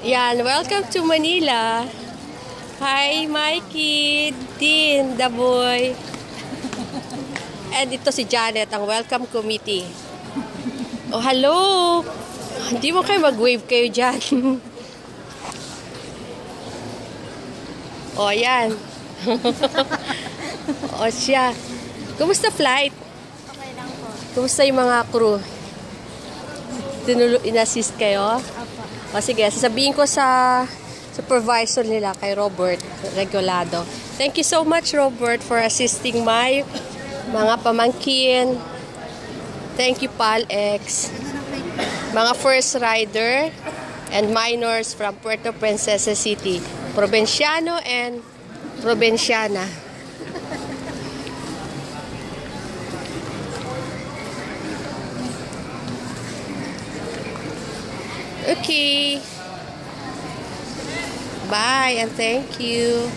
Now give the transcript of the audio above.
Yan, welcome to Manila. Hi, Mikey, Dean, the boy. And ito si Janet, ang welcome committee. Oh, hello. Hindi mo kayo mag-wave kayo dyan. Oh, yan. Oh, siya. Kumusta flight? Okay lang po. Kumusta yung mga crew? In-assist kayo? Apo. O sige, sasabihin ko sa supervisor nila kay Robert Regulado. Thank you so much, Robert, for assisting my mga pamangkin. Thank you, Pal-X. Mga first rider and minors from Puerto Princesa City. Provinciano and Provinciana. Okay. Bye and thank you.